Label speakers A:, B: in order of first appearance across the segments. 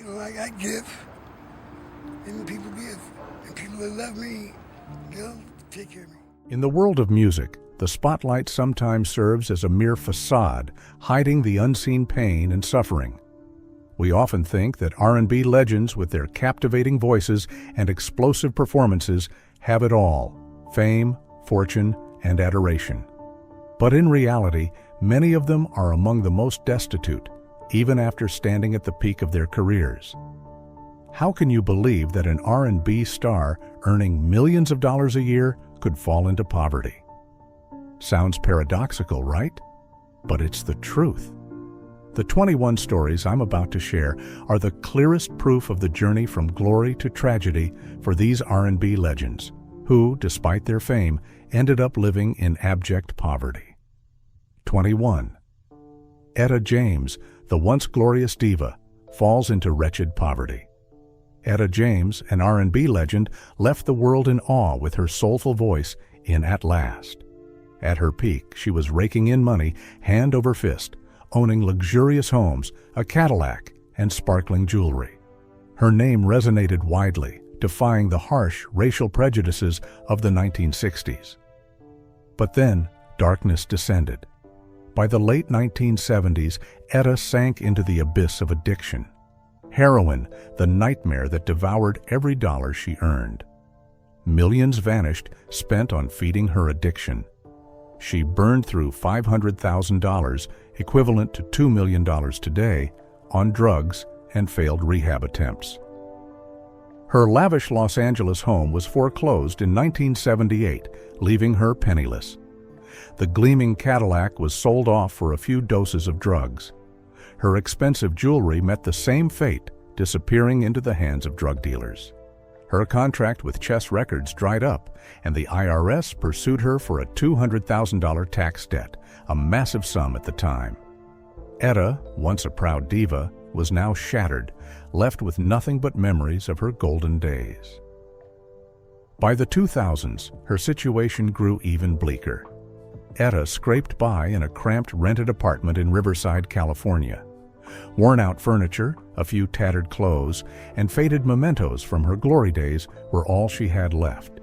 A: I give, and people give, and people that love me, they'll take care of me.
B: In the world of music, the spotlight sometimes serves as a mere facade, hiding the unseen pain and suffering. We often think that R&B legends with their captivating voices and explosive performances have it all: fame, fortune, and adoration. But in reality, many of them are among the most destitute, even after standing at the peak of their careers. How can you believe that an R&B star earning millions of dollars a year could fall into poverty? Sounds paradoxical, right? But it's the truth. The 21 stories I'm about to share are the clearest proof of the journey from glory to tragedy for these R&B legends, who, despite their fame, ended up living in abject poverty. 21. Etta James, the once glorious diva, falls into wretched poverty. Etta James, an R&B legend, left the world in awe with her soulful voice in At Last. At her peak, she was raking in money hand over fist, owning luxurious homes, a Cadillac, and sparkling jewelry. Her name resonated widely, defying the harsh racial prejudices of the 1960s. But then, darkness descended. By the late 1970s, Etta sank into the abyss of addiction. Heroin, the nightmare that devoured every dollar she earned. Millions vanished, spent on feeding her addiction. She burned through $500,000, equivalent to $2 million today, on drugs and failed rehab attempts. Her lavish Los Angeles home was foreclosed in 1978, leaving her penniless. The gleaming Cadillac was sold off for a few doses of drugs. Her expensive jewelry met the same fate, disappearing into the hands of drug dealers. Her contract with Chess Records dried up, and the IRS pursued her for a $200,000 tax debt, a massive sum at the time. Etta, once a proud diva, was now shattered, left with nothing but memories of her golden days. By the 2000s, her situation grew even bleaker. Etta scraped by in a cramped rented apartment in Riverside, California. Worn-out furniture, a few tattered clothes, and faded mementos from her glory days were all she had left.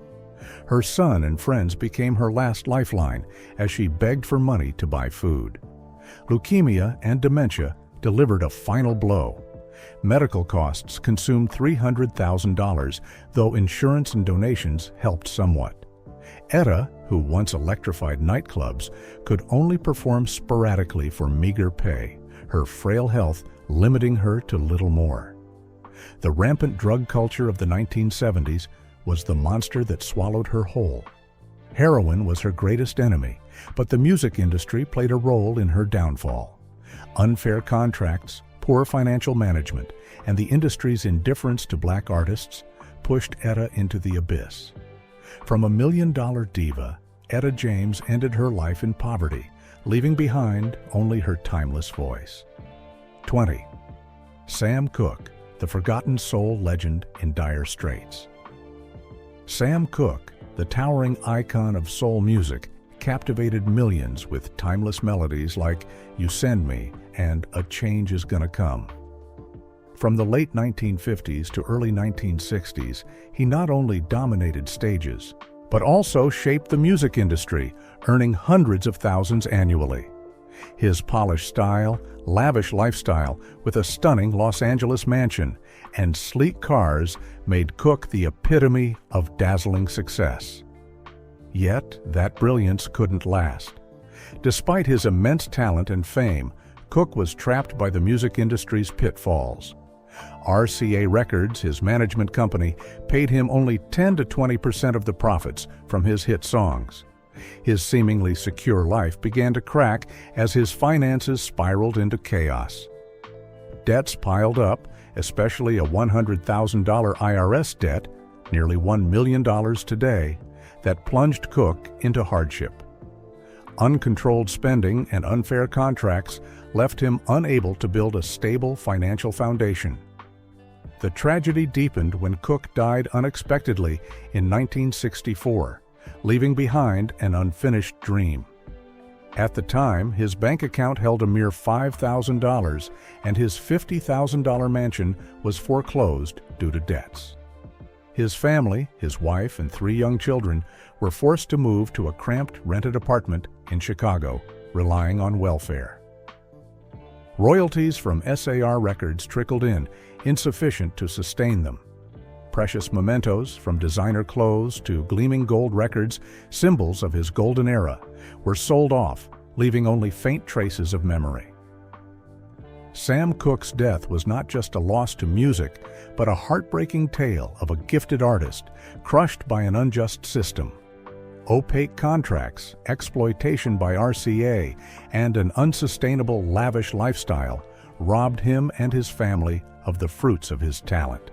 B: Her son and friends became her last lifeline as she begged for money to buy food. Leukemia and dementia delivered a final blow. Medical costs consumed $300,000, though insurance and donations helped somewhat. Etta, who once electrified nightclubs, could only perform sporadically for meager pay, her frail health limiting her to little more. The rampant drug culture of the 1970s was the monster that swallowed her whole. Heroin was her greatest enemy, but the music industry played a role in her downfall. Unfair contracts, poor financial management, and the industry's indifference to black artists pushed Etta into the abyss. From a million-dollar diva, Etta James ended her life in poverty, leaving behind only her timeless voice. 20. Sam Cooke, the forgotten soul legend in dire straits. Sam Cooke, the towering icon of soul music, captivated millions with timeless melodies like You Send Me and A Change Is Gonna Come. From the late 1950s to early 1960s, he not only dominated stages, but also shaped the music industry, earning hundreds of thousands annually. His polished style, lavish lifestyle with a stunning Los Angeles mansion, and sleek cars made Cooke the epitome of dazzling success. Yet, that brilliance couldn't last. Despite his immense talent and fame, Cooke was trapped by the music industry's pitfalls. RCA Records, his management company, paid him only 10 to 20% of the profits from his hit songs. His seemingly secure life began to crack as his finances spiraled into chaos. Debts piled up, especially a $100,000 IRS debt, nearly $1 million today, that plunged Cooke into hardship. Uncontrolled spending and unfair contracts left him unable to build a stable financial foundation. The tragedy deepened when Cooke died unexpectedly in 1964, leaving behind an unfinished dream. At the time, his bank account held a mere $5,000, and his $50,000 mansion was foreclosed due to debts. His family, his wife and 3 young children, were forced to move to a cramped rented apartment in Chicago, relying on welfare. Royalties from SAR records trickled in, insufficient to sustain them. Precious mementos, from designer clothes to gleaming gold records, symbols of his golden era, were sold off, leaving only faint traces of memory. Sam Cooke's death was not just a loss to music, but a heartbreaking tale of a gifted artist crushed by an unjust system. Opaque contracts, exploitation by RCA, and an unsustainable, lavish lifestyle robbed him and his family of the fruits of his talent.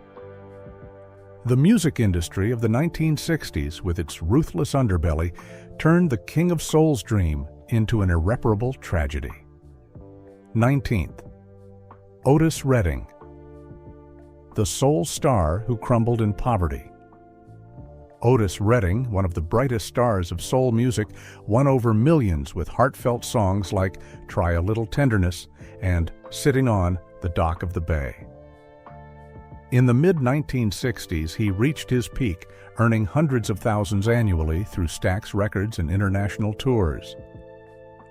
B: The music industry of the 1960s, with its ruthless underbelly, turned the King of Soul's dream into an irreparable tragedy. 19th. Otis Redding, the soul star who crumbled in poverty. Otis Redding, one of the brightest stars of soul music, won over millions with heartfelt songs like Try a Little Tenderness and Sitting on the Dock of the Bay. In the mid-1960s, he reached his peak, earning hundreds of thousands annually through Stax Records and international tours.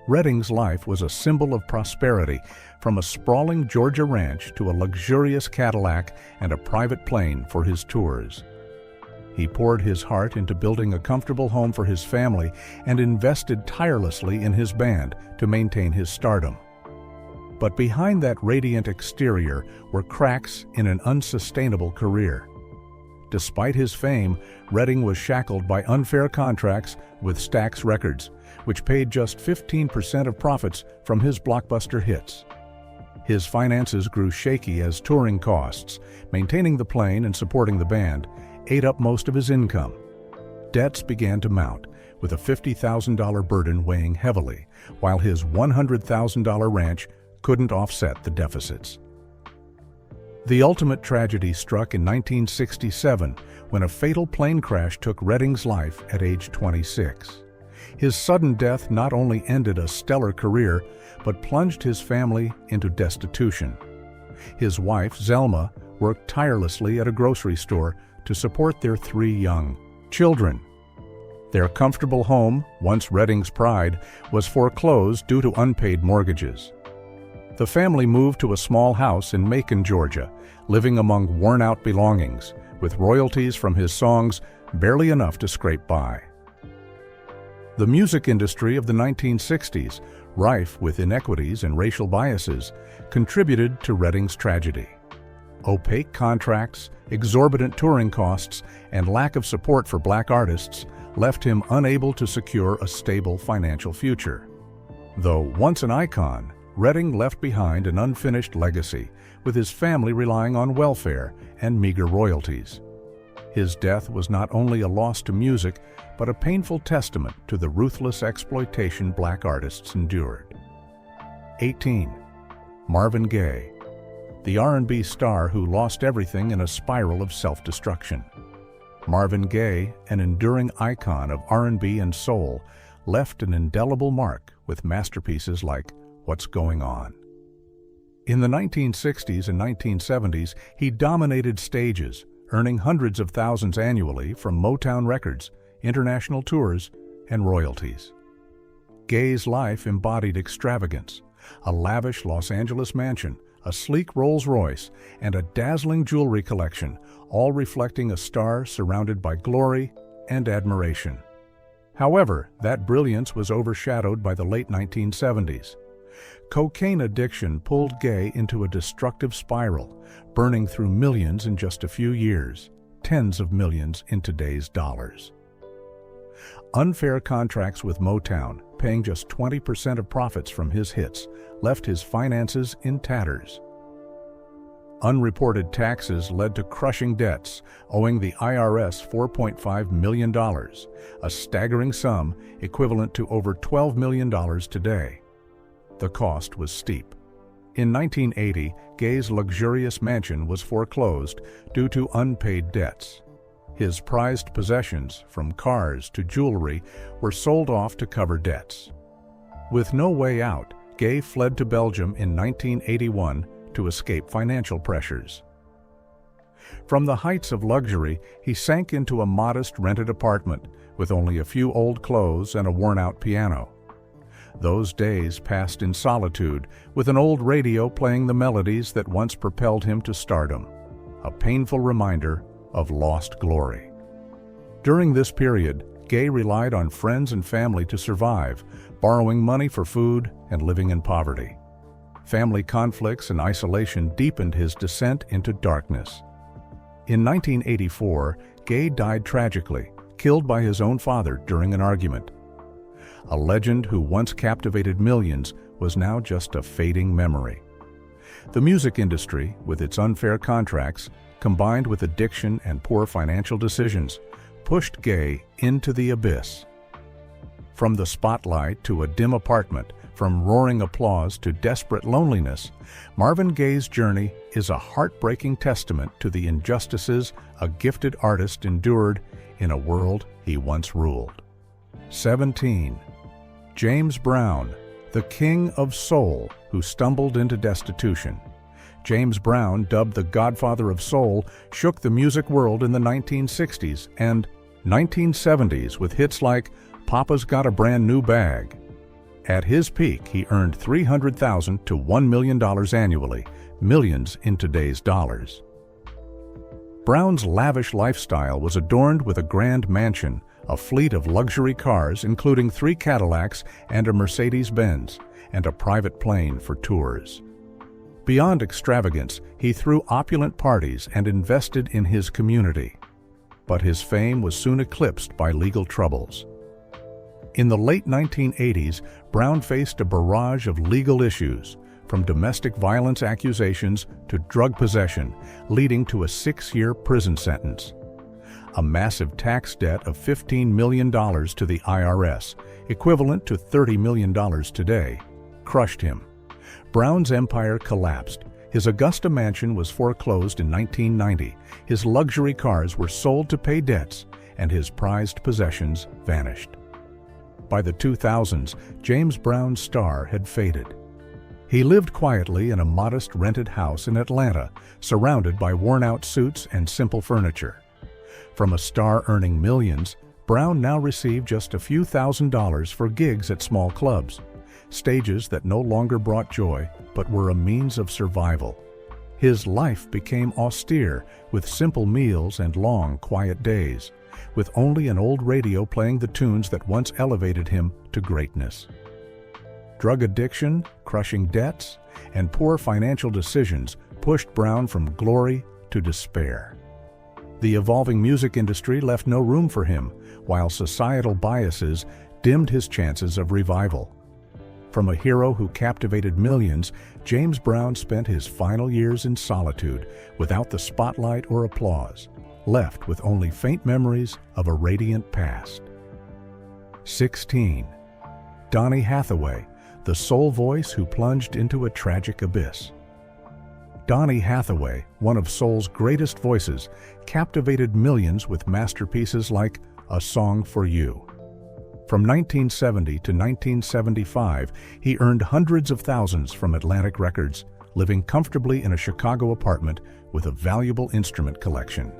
B: Redding's life was a symbol of prosperity, from a sprawling Georgia ranch to a luxurious Cadillac and a private plane for his tours. He poured his heart into building a comfortable home for his family and invested tirelessly in his band to maintain his stardom. But behind that radiant exterior were cracks in an unsustainable career. Despite his fame, Redding was shackled by unfair contracts with Stax Records, which paid just 15% of profits from his blockbuster hits. His finances grew shaky as touring costs, maintaining the plane and supporting the band, ate up most of his income. Debts began to mount, with a $50,000 burden weighing heavily, while his $100,000 ranch couldn't offset the deficits. The ultimate tragedy struck in 1967 when a fatal plane crash took Redding's life at age 26. His sudden death not only ended a stellar career, but plunged his family into destitution. His wife, Zelma, worked tirelessly at a grocery store to support their 3 young children. Their comfortable home, once Redding's pride, was foreclosed due to unpaid mortgages. The family moved to a small house in Macon, Georgia, living among worn-out belongings, with royalties from his songs barely enough to scrape by. The music industry of the 1960s, rife with inequities and racial biases, contributed to Redding's tragedy. Opaque contracts, exorbitant touring costs, and lack of support for black artists left him unable to secure a stable financial future. Though once an icon, Redding left behind an unfinished legacy, with his family relying on welfare and meager royalties. His death was not only a loss to music, but a painful testament to the ruthless exploitation black artists endured. 18. Marvin Gaye, the R&B star who lost everything in a spiral of self-destruction. Marvin Gaye, an enduring icon of R&B and soul, left an indelible mark with masterpieces like What's Going On. In the 1960s and 1970s, he dominated stages, earning hundreds of thousands annually from Motown Records, international tours, and royalties. Gaye's life embodied extravagance: a lavish Los Angeles mansion, a sleek Rolls-Royce, and a dazzling jewelry collection, all reflecting a star surrounded by glory and admiration. However, that brilliance was overshadowed by the late 1970s. Cocaine addiction pulled Gaye into a destructive spiral, burning through millions in just a few years, tens of millions in today's dollars. Unfair contracts with Motown, paying just 20% of profits from his hits, left his finances in tatters. Unreported taxes led to crushing debts, owing the IRS $4.5 million, a staggering sum equivalent to over $12 million today. The cost was steep. In 1980, Gaye's luxurious mansion was foreclosed due to unpaid debts. His prized possessions, from cars to jewelry, were sold off to cover debts. With no way out, Gaye fled to Belgium in 1981 to escape financial pressures. From the heights of luxury, he sank into a modest rented apartment with only a few old clothes and a worn-out piano. Those days passed in solitude, with an old radio playing the melodies that once propelled him to stardom, a painful reminder of lost glory. During this period, Gaye relied on friends and family to survive, borrowing money for food and living in poverty. Family conflicts and isolation deepened his descent into darkness. In 1984, Gaye died tragically, killed by his own father during an argument. A legend who once captivated millions was now just a fading memory. The music industry, with its unfair contracts, combined with addiction and poor financial decisions, pushed Gaye into the abyss. From the spotlight to a dim apartment, from roaring applause to desperate loneliness, Marvin Gaye's journey is a heartbreaking testament to the injustices a gifted artist endured in a world he once ruled. 17. James Brown, the king of soul who stumbled into destitution. James Brown, dubbed the Godfather of Soul, shook the music world in the 1960s and 1970s with hits like Papa's Got a Brand New Bag. At his peak, he earned $300,000 to $1 million annually, millions in today's dollars. Brown's lavish lifestyle was adorned with a grand mansion, a fleet of luxury cars including 3 Cadillacs and a Mercedes-Benz, and a private plane for tours. Beyond extravagance, he threw opulent parties and invested in his community. But his fame was soon eclipsed by legal troubles. In the late 1980s, Brown faced a barrage of legal issues, from domestic violence accusations to drug possession, leading to a 6-year prison sentence. A massive tax debt of $15 million to the IRS, equivalent to $30 million today, crushed him. Brown's empire collapsed. His Augusta mansion was foreclosed in 1990, his luxury cars were sold to pay debts, and his prized possessions vanished. By the 2000s, James Brown's star had faded. He lived quietly in a modest rented house in Atlanta, surrounded by worn-out suits and simple furniture. From a star earning millions, Brown now received just a few $1,000s for gigs at small clubs, stages that no longer brought joy but were a means of survival. His life became austere, with simple meals and long, quiet days, with only an old radio playing the tunes that once elevated him to greatness. Drug addiction, crushing debts, and poor financial decisions pushed Brown from glory to despair. The evolving music industry left no room for him, while societal biases dimmed his chances of revival. From a hero who captivated millions, James Brown spent his final years in solitude, without the spotlight or applause, left with only faint memories of a radiant past. 16. Donny Hathaway, the soul voice who plunged into a tragic abyss. Donny Hathaway, one of soul's greatest voices, captivated millions with masterpieces like A Song for You. From 1970 to 1975, he earned hundreds of thousands from Atlantic Records, living comfortably in a Chicago apartment with a valuable instrument collection.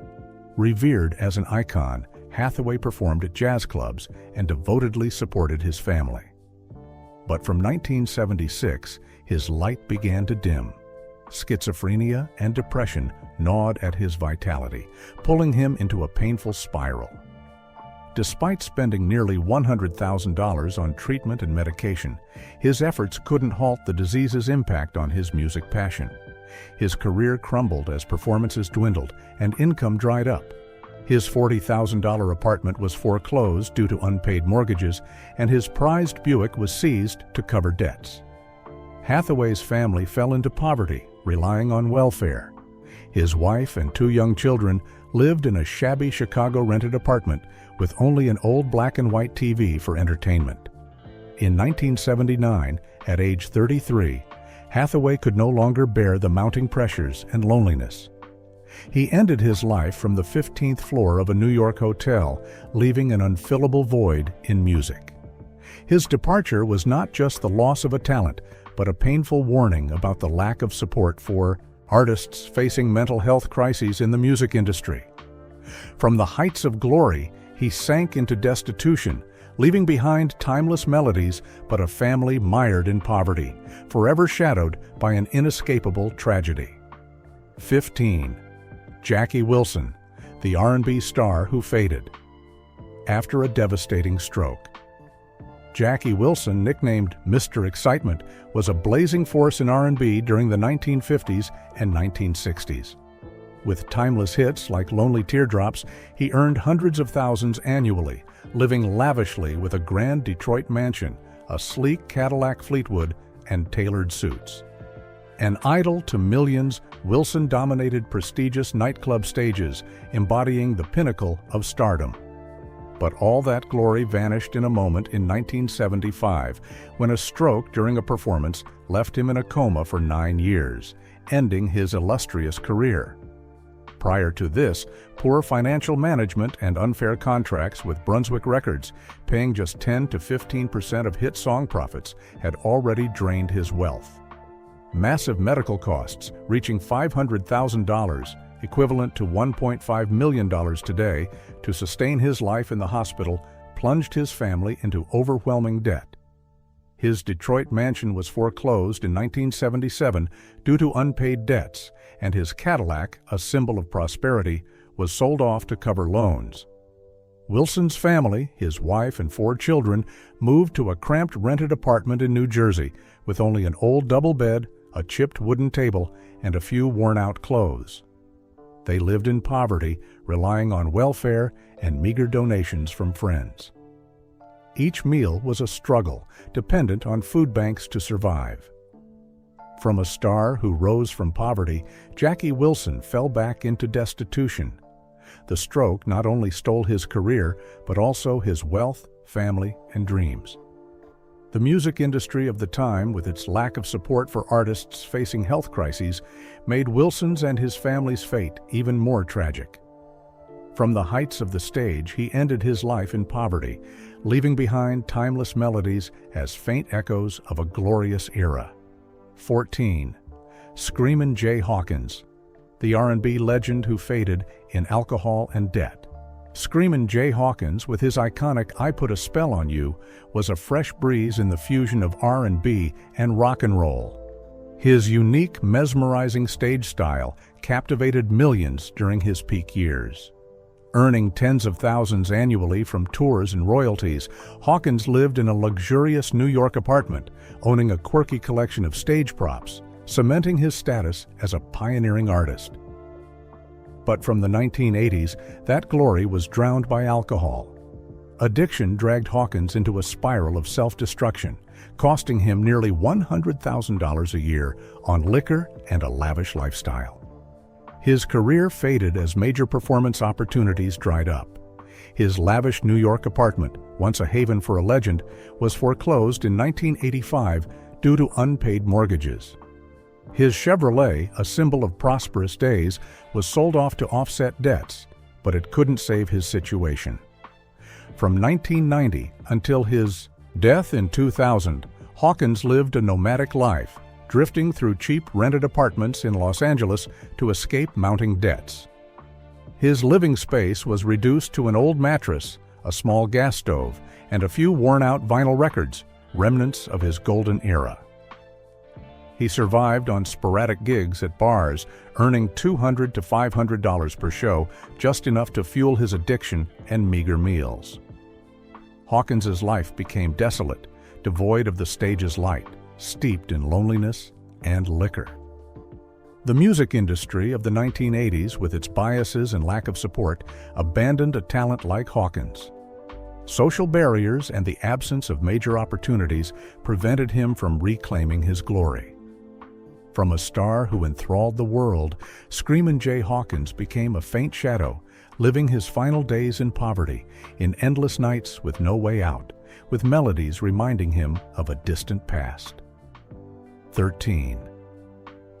B: Revered as an icon, Hathaway performed at jazz clubs and devotedly supported his family. But from 1976, his light began to dim. Schizophrenia and depression gnawed at his vitality, pulling him into a painful spiral. Despite spending nearly $100,000 on treatment and medication, his efforts couldn't halt the disease's impact on his music passion. His career crumbled as performances dwindled and income dried up. His $40,000 apartment was foreclosed due to unpaid mortgages, and his prized Buick was seized to cover debts. Hathaway's family fell into poverty, relying on welfare. His wife and 2 young children lived in a shabby Chicago rented apartment with only an old black and white TV for entertainment. In 1979, at age 33, Hathaway could no longer bear the mounting pressures and loneliness. He ended his life from the 15th floor of a New York hotel, leaving an unfillable void in music. His departure was not just the loss of a talent, but a painful warning about the lack of support for artists facing mental health crises in the music industry. From the heights of glory, he sank into destitution, leaving behind timeless melodies but a family mired in poverty, forever shadowed by an inescapable tragedy. 15. Jackie Wilson, the R&B star who faded. After a devastating stroke. Jackie Wilson, nicknamed Mr. Excitement, was a blazing force in R&B during the 1950s and 1960s. With timeless hits like Lonely Teardrops, he earned hundreds of thousands annually, living lavishly with a grand Detroit mansion, a sleek Cadillac Fleetwood, and tailored suits. An idol to millions, Wilson dominated prestigious nightclub stages, embodying the pinnacle of stardom. But all that glory vanished in a moment in 1975, when a stroke during a performance left him in a coma for 9 years, ending his illustrious career. Prior to this, poor financial management and unfair contracts with Brunswick Records, paying just 10 to 15% of hit song profits, had already drained his wealth. Massive medical costs, reaching $500,000, equivalent to $1.5 million today, to sustain his life in the hospital, plunged his family into overwhelming debt. His Detroit mansion was foreclosed in 1977 due to unpaid debts, and his Cadillac, a symbol of prosperity, was sold off to cover loans. Wilson's family, his wife and 4 children, moved to a cramped rented apartment in New Jersey with only an old double bed, a chipped wooden table, and a few worn-out clothes. They lived in poverty, relying on welfare and meager donations from friends. Each meal was a struggle, dependent on food banks to survive. From a star who rose from poverty, Jackie Wilson fell back into destitution. The stroke not only stole his career, but also his wealth, family, and dreams. The music industry of the time, with its lack of support for artists facing health crises, made Wilson's and his family's fate even more tragic. From the heights of the stage, he ended his life in poverty, leaving behind timeless melodies as faint echoes of a glorious era. 14. Screamin Jay Hawkins, the R&B legend who faded in alcohol and debt. Screamin Jay Hawkins, with his iconic "I Put a Spell on You," was a fresh breeze in the fusion of R&B and rock and roll. His unique, mesmerizing stage style captivated millions during his peak years. Earning tens of thousands annually from tours and royalties, Hawkins lived in a luxurious New York apartment, owning a quirky collection of stage props, cementing his status as a pioneering artist. But from the 1980s, that glory was drowned by alcohol. Addiction dragged Hawkins into a spiral of self-destruction, costing him nearly $100,000 a year on liquor and a lavish lifestyle. His career faded as major performance opportunities dried up. His lavish New York apartment, once a haven for a legend, was foreclosed in 1985 due to unpaid mortgages. His Chevrolet, a symbol of prosperous days, was sold off to offset debts, but it couldn't save his situation. From 1990 until his death in 2000, Hawkins lived a nomadic life, drifting through cheap rented apartments in Los Angeles to escape mounting debts. His living space was reduced to an old mattress, a small gas stove, and a few worn-out vinyl records, remnants of his golden era. He survived on sporadic gigs at bars, earning $200 to $500 per show, just enough to fuel his addiction and meager meals. Hawkins's life became desolate, devoid of the stage's light, steeped in loneliness and liquor. The music industry of the 1980s, with its biases and lack of support, abandoned a talent like Hawkins. Social barriers and the absence of major opportunities prevented him from reclaiming his glory. From a star who enthralled the world, Screamin Jay Hawkins became a faint shadow, living his final days in poverty, in endless nights with no way out, with melodies reminding him of a distant past. 13.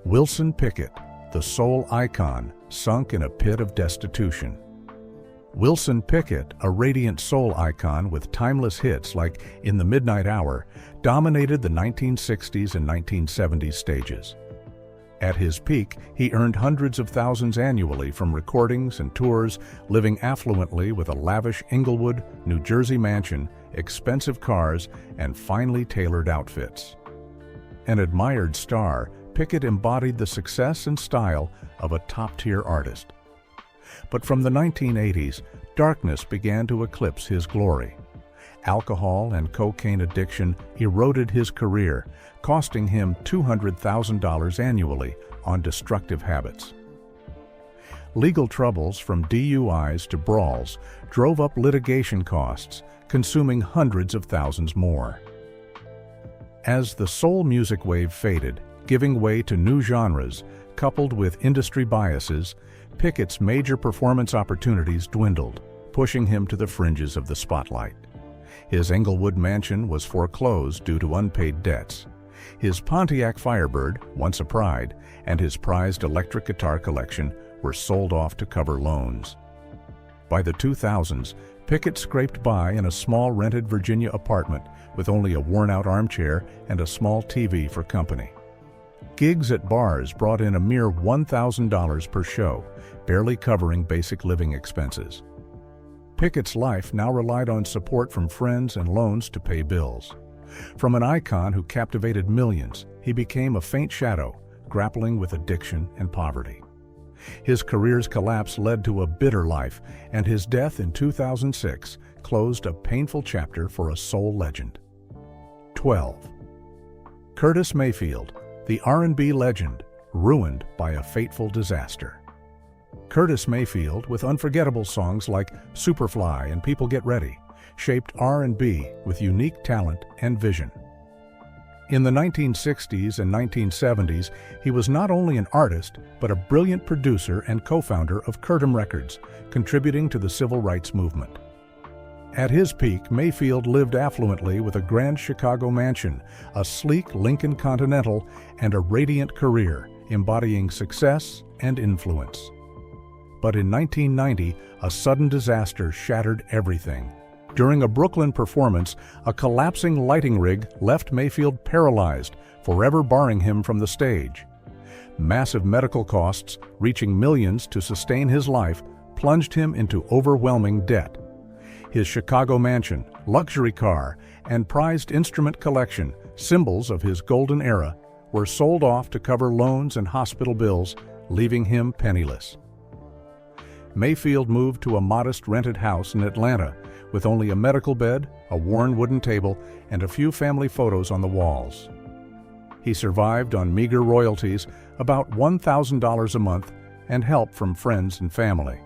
B: Wilson Pickett, the soul icon, sunk in a pit of destitution. Wilson Pickett, a radiant soul icon with timeless hits like In the Midnight Hour, dominated the 1960s and 1970s stages. At his peak, he earned hundreds of thousands annually from recordings and tours, living affluently with a lavish Inglewood, New Jersey mansion, expensive cars, and finely tailored outfits. An admired star, Pickett embodied the success and style of a top-tier artist. But from the 1980s, darkness began to eclipse his glory. Alcohol and cocaine addiction eroded his career, costing him $200,000 annually on destructive habits. Legal troubles from DUIs to brawls drove up litigation costs, consuming hundreds of thousands more. As the soul music wave faded, giving way to new genres, coupled with industry biases, Pickett's major performance opportunities dwindled, pushing him to the fringes of the spotlight. His Inglewood mansion was foreclosed due to unpaid debts. His Pontiac Firebird, once a pride, and his prized electric guitar collection were sold off to cover loans. By the 2000s, Pickett scraped by in a small rented Virginia apartment with only a worn-out armchair and a small TV for company. Gigs at bars brought in a mere $1,000 per show, barely covering basic living expenses. Pickett's life now relied on support from friends and loans to pay bills. From an icon who captivated millions, he became a faint shadow, grappling with addiction and poverty. His career's collapse led to a bitter life, and his death in 2006 closed a painful chapter for a soul legend. 12. Curtis Mayfield, the R&B legend, ruined by a fateful disaster. Curtis Mayfield, with unforgettable songs like Superfly and People Get Ready, shaped R&B with unique talent and vision. In the 1960s and 1970s, he was not only an artist, but a brilliant producer and co-founder of Curtom Records, contributing to the civil rights movement. At his peak, Mayfield lived affluently with a grand Chicago mansion, a sleek Lincoln Continental, and a radiant career, embodying success and influence. But in 1990, a sudden disaster shattered everything. During a Brooklyn performance, a collapsing lighting rig left Mayfield paralyzed, forever barring him from the stage. Massive medical costs, reaching millions to sustain his life, plunged him into overwhelming debt. His Chicago mansion, luxury car, and prized instrument collection, symbols of his golden era, were sold off to cover loans and hospital bills, leaving him penniless. Mayfield moved to a modest rented house in Atlanta, with only a medical bed, a worn wooden table, and a few family photos on the walls. He survived on meager royalties, about $1,000 a month, and help from friends and family.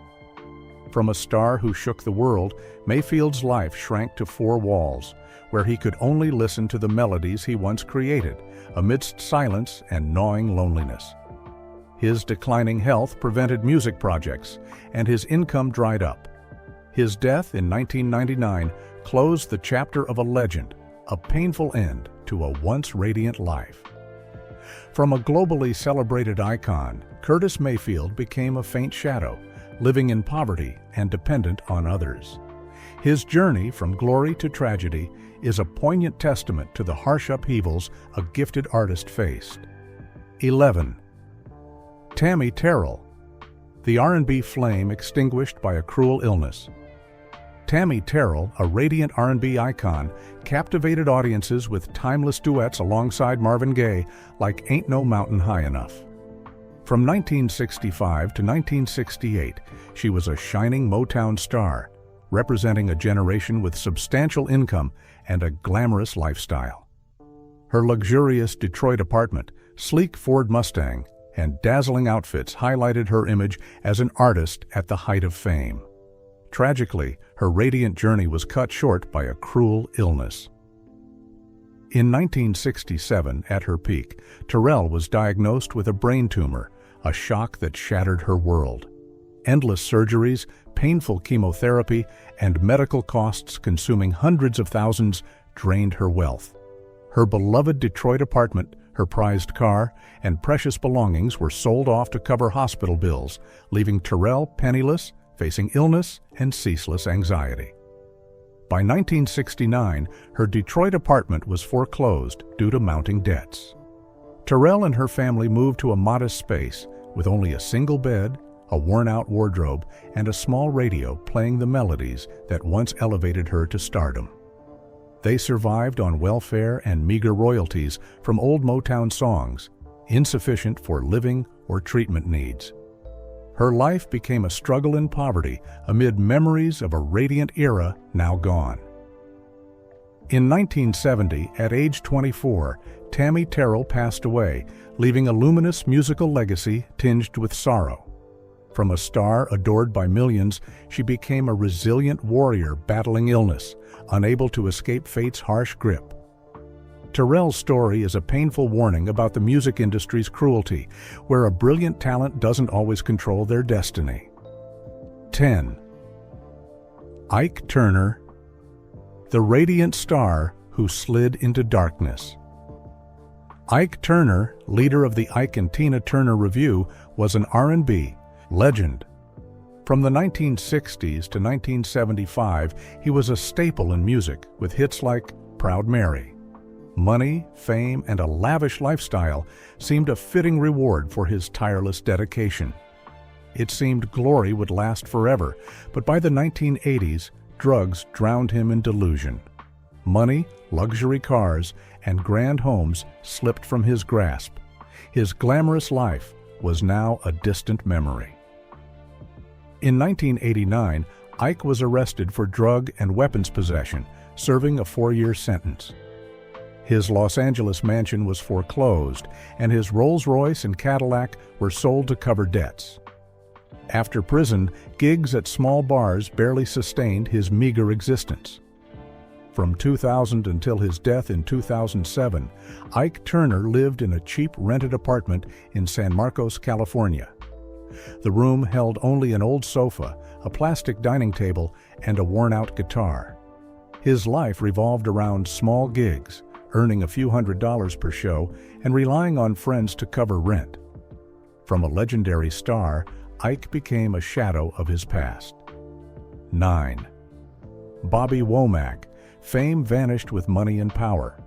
B: From a star who shook the world, Mayfield's life shrank to four walls, where he could only listen to the melodies he once created, amidst silence and gnawing loneliness. His declining health prevented music projects, and his income dried up. His death in 1999 closed the chapter of a legend, a painful end to a once radiant life. From a globally celebrated icon, Curtis Mayfield became a faint shadow, living in poverty and dependent on others. His journey from glory to tragedy is a poignant testament to the harsh upheavals a gifted artist faced. 11. Tammi Terrell, the R&B flame extinguished by a cruel illness. Tammi Terrell, a radiant R&B icon, captivated audiences with timeless duets alongside Marvin Gaye like Ain't No Mountain High Enough. From 1965 to 1968, she was a shining Motown star, representing a generation with substantial income and a glamorous lifestyle. Her luxurious Detroit apartment, sleek Ford Mustang, and dazzling outfits highlighted her image as an artist at the height of fame. Tragically, her radiant journey was cut short by a cruel illness. In 1967, at her peak, Terrell was diagnosed with a brain tumor, a shock that shattered her world. Endless surgeries, painful chemotherapy, and medical costs consuming hundreds of thousands drained her wealth. Her beloved Detroit apartment, her prized car, and precious belongings were sold off to cover hospital bills, leaving Terrell penniless, facing illness and ceaseless anxiety. By 1969, her Detroit apartment was foreclosed due to mounting debts. Terrell and her family moved to a modest space with only a single bed, a worn-out wardrobe, and a small radio playing the melodies that once elevated her to stardom. They survived on welfare and meager royalties from old Motown songs, insufficient for living or treatment needs. Her life became a struggle in poverty amid memories of a radiant era now gone. In 1970, at age 24, Tammi Terrell passed away, leaving a luminous musical legacy tinged with sorrow. From a star adored by millions, she became a resilient warrior battling illness, unable to escape fate's harsh grip. Terrell's story is a painful warning about the music industry's cruelty, where a brilliant talent doesn't always control their destiny. 10. Ike Turner, the radiant star who slid into darkness. Ike Turner, leader of the Ike and Tina Turner Revue, was an R&B legend. From the 1960s to 1975, he was a staple in music with hits like Proud Mary. Money, fame, and a lavish lifestyle seemed a fitting reward for his tireless dedication. It seemed glory would last forever, but by the 1980s, drugs drowned him in delusion. Money, luxury cars, and grand homes slipped from his grasp. His glamorous life was now a distant memory. In 1989, Ike was arrested for drug and weapons possession, serving a 4-year sentence. His Los Angeles mansion was foreclosed, and his Rolls-Royce and Cadillac were sold to cover debts. After prison, gigs at small bars barely sustained his meager existence. From 2000 until his death in 2007, Ike Turner lived in a cheap rented apartment in San Marcos, California. The room held only an old sofa, a plastic dining table, and a worn-out guitar. His life revolved around small gigs, earning a few $100s per show and relying on friends to cover rent. From a legendary star, Ike became a shadow of his past. 9. Bobby Womack. Fame vanished with money and power.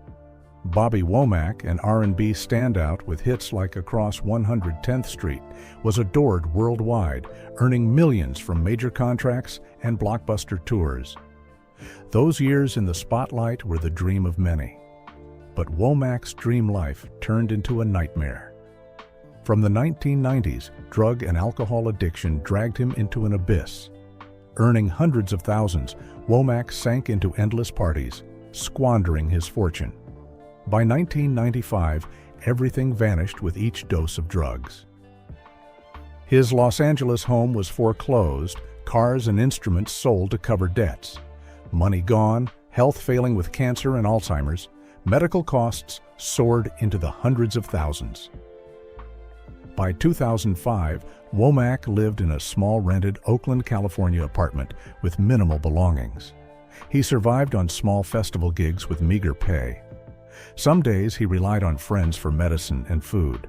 B: Bobby Womack, an R&B standout with hits like Across 110th Street, was adored worldwide, earning millions from major contracts and blockbuster tours. Those years in the spotlight were the dream of many. But Womack's dream life turned into a nightmare. From the 1990s, drug and alcohol addiction dragged him into an abyss. Earning hundreds of thousands, Womack sank into endless parties, squandering his fortune. By 1995, everything vanished with each dose of drugs. His Los Angeles home was foreclosed, cars and instruments sold to cover debts. Money gone, health failing with cancer and Alzheimer's, medical costs soared into the hundreds of thousands. By 2005, Womack lived in a small rented Oakland, California apartment with minimal belongings. He survived on small festival gigs with meager pay. Some days he relied on friends for medicine and food.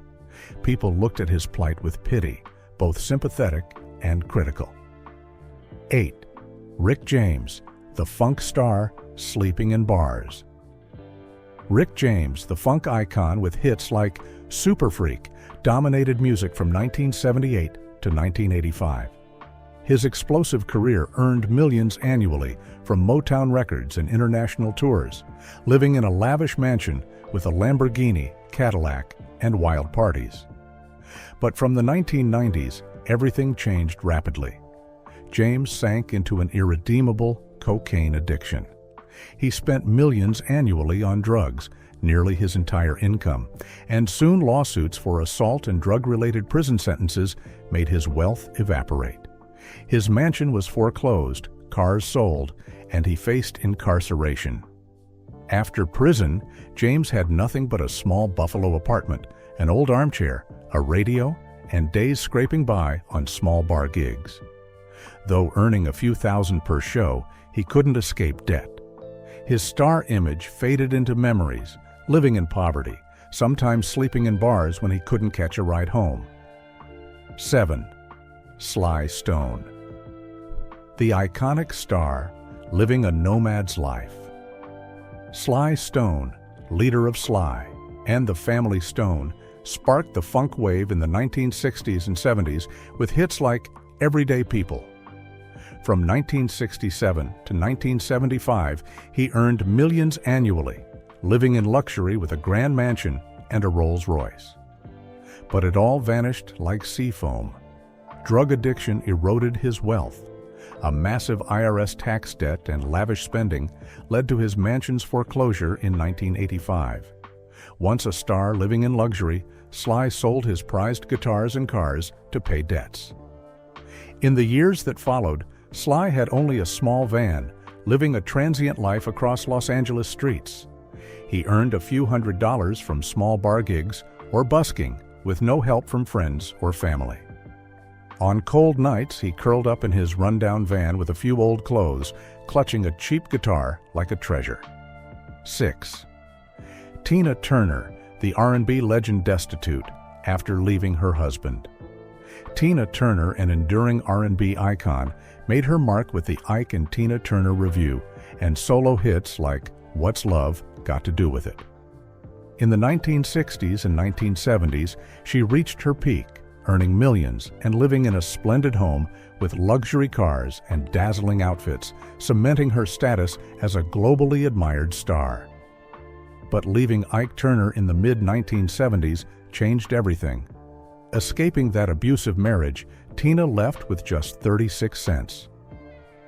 B: People looked at his plight with pity, both sympathetic and critical. 8. Rick James, the funk star, sleeping in bars. Rick James, the funk icon with hits like Super Freak, dominated music from 1978 to 1985. His explosive career earned millions annually from Motown records and international tours, living in a lavish mansion with a Lamborghini, Cadillac, and wild parties. But from the 1990s, everything changed rapidly. James sank into an irredeemable cocaine addiction. He spent millions annually on drugs, nearly his entire income, and soon lawsuits for assault and drug-related prison sentences made his wealth evaporate. His mansion was foreclosed, cars sold, and he faced incarceration. After prison, James had nothing but a small Buffalo apartment, an old armchair, a radio, and days scraping by on small bar gigs. Though earning a few thousand per show, he couldn't escape debt. His star image faded into memories, living in poverty, sometimes sleeping in bars when he couldn't catch a ride home. 7. Sly Stone. the iconic star living a nomad's life. Sly Stone, leader of Sly and the Family Stone, sparked the funk wave in the 1960s and 70s with hits like Everyday People. From 1967 to 1975, he earned millions annually, living in luxury with a grand mansion and a Rolls-Royce. But it all vanished like sea foam. Drug addiction eroded his wealth. A massive IRS tax debt and lavish spending led to his mansion's foreclosure in 1985. Once a star living in luxury, Sly sold his prized guitars and cars to pay debts. In the years that followed, Sly had only a small van, living a transient life across Los Angeles streets. He earned a few $100s from small bar gigs or busking, with no help from friends or family. On cold nights, he curled up in his rundown van with a few old clothes, clutching a cheap guitar like a treasure. 6. Tina Turner, the R&B legend destitute, after leaving her husband. Tina Turner, an enduring R&B icon, made her mark with the Ike and Tina Turner Review and solo hits like What's Love Got to Do with It. In the 1960s and 1970s, she reached her peak, earning millions and living in a splendid home with luxury cars and dazzling outfits, cementing her status as a globally admired star. But leaving Ike Turner in the mid-1970s changed everything. Escaping that abusive marriage, Tina left with just 36 cents.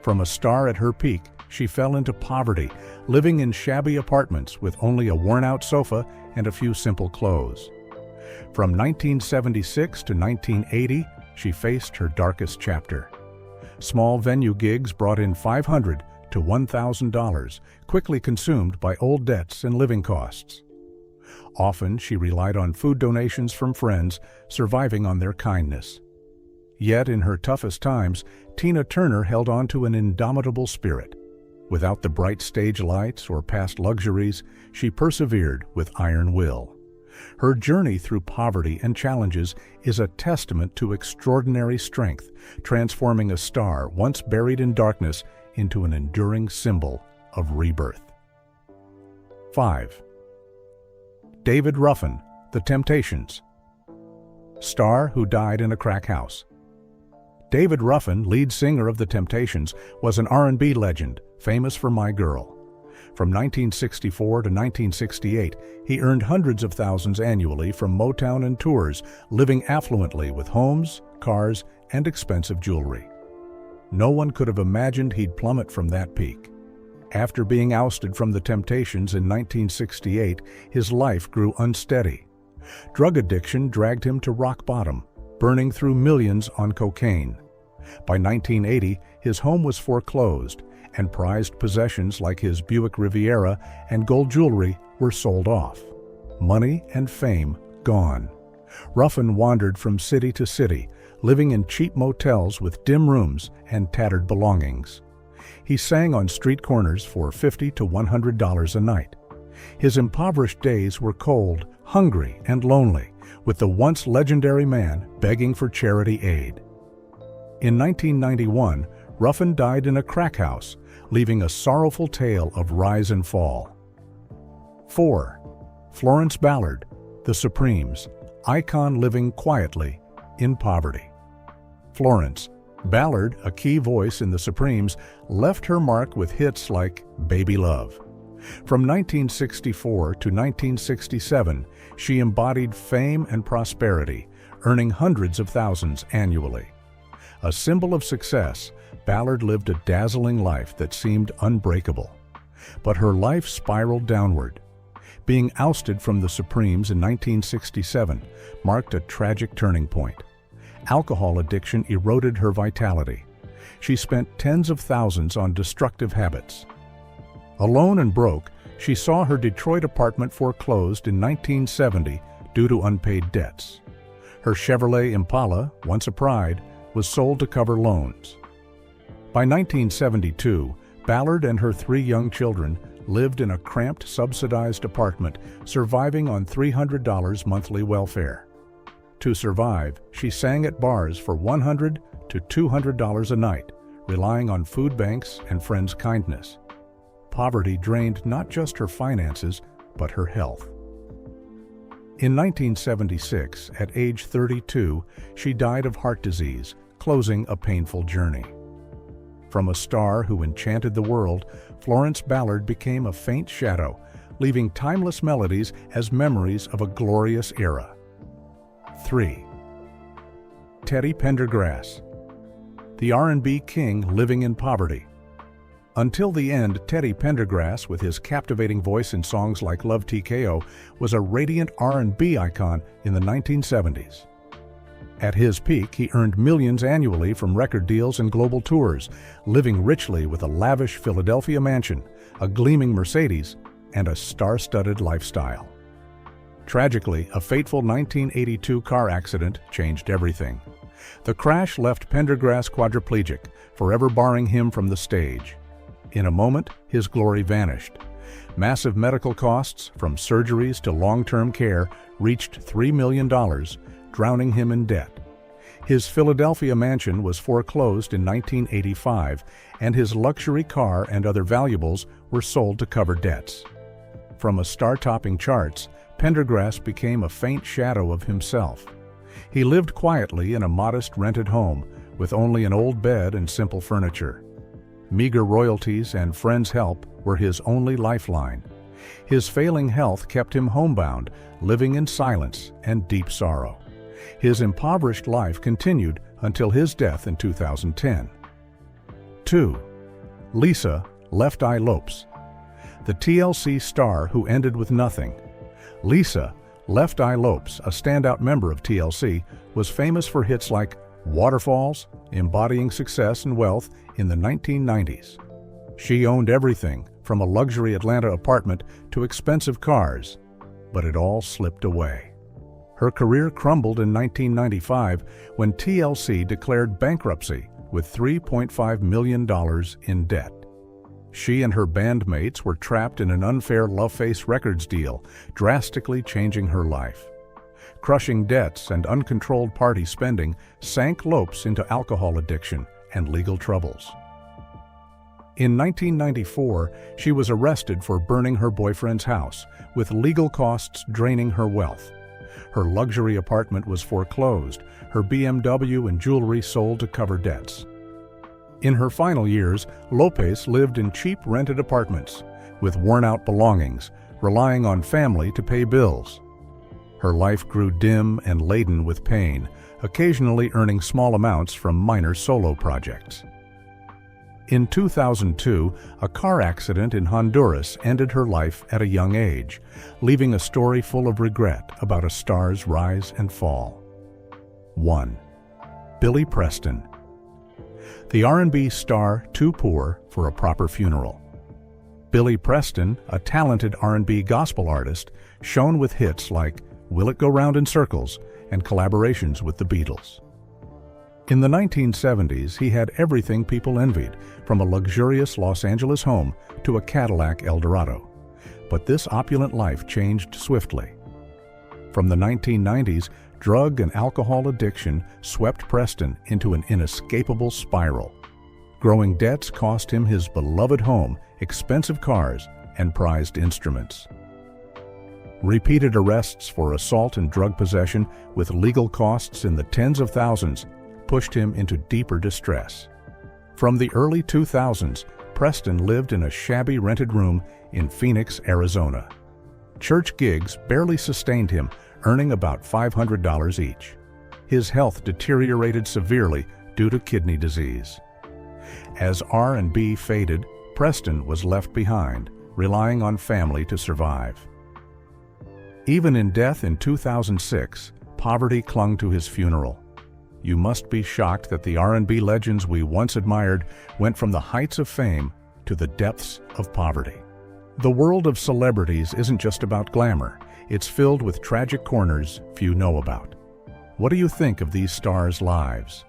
B: From a star at her peak, she fell into poverty, living in shabby apartments with only a worn-out sofa and a few simple clothes. From 1976 to 1980, she faced her darkest chapter. Small venue gigs brought in $500 to $1,000, quickly consumed by old debts and living costs. Often, she relied on food donations from friends, surviving on their kindness. Yet, in her toughest times, Tina Turner held on to an indomitable spirit. Without the bright stage lights or past luxuries, she persevered with iron will. Her journey through poverty and challenges is a testament to extraordinary strength, transforming a star once buried in darkness into an enduring symbol of rebirth. 5. David Ruffin, The Temptations. Star who died in a crack house. David Ruffin, lead singer of The Temptations, was an R&B legend, famous for My Girl. From 1964 to 1968, he earned hundreds of thousands annually from Motown and tours, living affluently with homes, cars, and expensive jewelry. No one could have imagined he'd plummet from that peak. After being ousted from The Temptations in 1968, his life grew unsteady. Drug addiction dragged him to rock bottom, burning through millions on cocaine. By 1980, his home was foreclosed, and prized possessions like his Buick Riviera and gold jewelry were sold off. Money and fame gone. Ruffin wandered from city to city, living in cheap motels with dim rooms and tattered belongings. He sang on street corners for $50 to $100 a night. His impoverished days were cold, hungry, and lonely, with the once legendary man begging for charity aid. In 1991, Ruffin died in a crack house, leaving a sorrowful tale of rise and fall. 4. Florence Ballard, The Supremes, icon living quietly in poverty. Florence Ballard, a key voice in The Supremes, left her mark with hits like Baby Love. From 1964 to 1967, she embodied fame and prosperity, earning hundreds of thousands annually. A symbol of success, Ballard lived a dazzling life that seemed unbreakable. But her life spiraled downward. Being ousted from The Supremes in 1967 marked a tragic turning point. Alcohol addiction eroded her vitality. She spent tens of thousands on destructive habits. Alone and broke, she saw her Detroit apartment foreclosed in 1970 due to unpaid debts. Her Chevrolet Impala, once a pride, was sold to cover loans. By 1972, Ballard and her 3 young children lived in a cramped, subsidized apartment, surviving on $300 monthly welfare. To survive, she sang at bars for $100 to $200 a night, relying on food banks and friends' kindness. Poverty drained not just her finances, but her health. In 1976, at age 32, she died of heart disease, closing a painful journey. From a star who enchanted the world, Florence Ballard became a faint shadow, leaving timeless melodies as memories of a glorious era. 3. Teddy Pendergrass, the R&B king living in poverty. Until the end, Teddy Pendergrass, with his captivating voice in songs like Love TKO, was a radiant R&B icon in the 1970s. At his peak, he earned millions annually from record deals and global tours, living richly with a lavish Philadelphia mansion, a gleaming Mercedes, and a star-studded lifestyle. Tragically, a fateful 1982 car accident changed everything. The crash left Pendergrass quadriplegic, forever barring him from the stage. In a moment, his glory vanished. Massive medical costs, from surgeries to long-term care, reached $3 million, drowning him in debt. His Philadelphia mansion was foreclosed in 1985, and his luxury car and other valuables were sold to cover debts. From a star-topping charts, Pendergrass became a faint shadow of himself. He lived quietly in a modest rented home, with only an old bed and simple furniture. Meager royalties and friends' help were his only lifeline. His failing health kept him homebound, living in silence and deep sorrow. His impoverished life continued until his death in 2010. 2. Lisa Left Eye Lopes, the TLC star who ended with nothing. Lisa Left Eye Lopes, a standout member of TLC, was famous for hits like Waterfalls, embodying success and wealth in the 1990s. She owned everything, from a luxury Atlanta apartment to expensive cars, but it all slipped away. Her career crumbled in 1995 when TLC declared bankruptcy with $3.5 million in debt. She and her bandmates were trapped in an unfair Loveface Records deal, drastically changing her life. Crushing debts and uncontrolled party spending sank Lopes into alcohol addiction and legal troubles. In 1994, she was arrested for burning her boyfriend's house, with legal costs draining her wealth. Her luxury apartment was foreclosed, her BMW and jewelry sold to cover debts. In her final years, Lopes lived in cheap rented apartments, with worn-out belongings, relying on family to pay bills. Her life grew dim and laden with pain, occasionally earning small amounts from minor solo projects. In 2002, a car accident in Honduras ended her life at a young age, leaving a story full of regret about a star's rise and fall. 1. Billy Preston, the R&B star too poor for a proper funeral. Billy Preston, a talented R&B gospel artist, shone with hits like Will It Go Round in Circles and collaborations with the Beatles. In the 1970s, he had everything people envied, from a luxurious Los Angeles home to a Cadillac Eldorado. But this opulent life changed swiftly. From the 1990s, drug and alcohol addiction swept Preston into an inescapable spiral. Growing debts cost him his beloved home, expensive cars, and prized instruments. Repeated arrests for assault and drug possession, with legal costs in the tens of thousands, pushed him into deeper distress. From the early 2000s, Preston lived in a shabby rented room in Phoenix, Arizona. Church gigs barely sustained him, earning about $500 each. His health deteriorated severely due to kidney disease. As R&B faded, Preston was left behind, relying on family to survive. Even in death in 2006, poverty clung to his funeral. You must be shocked that the R&B legends we once admired went from the heights of fame to the depths of poverty. The world of celebrities isn't just about glamour. It's filled with tragic corners few know about. What do you think of these stars' lives?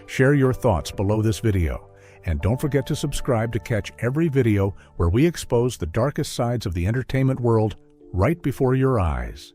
B: Share your thoughts below this video, and don't forget to subscribe to catch every video where we expose the darkest sides of the entertainment world right before your eyes.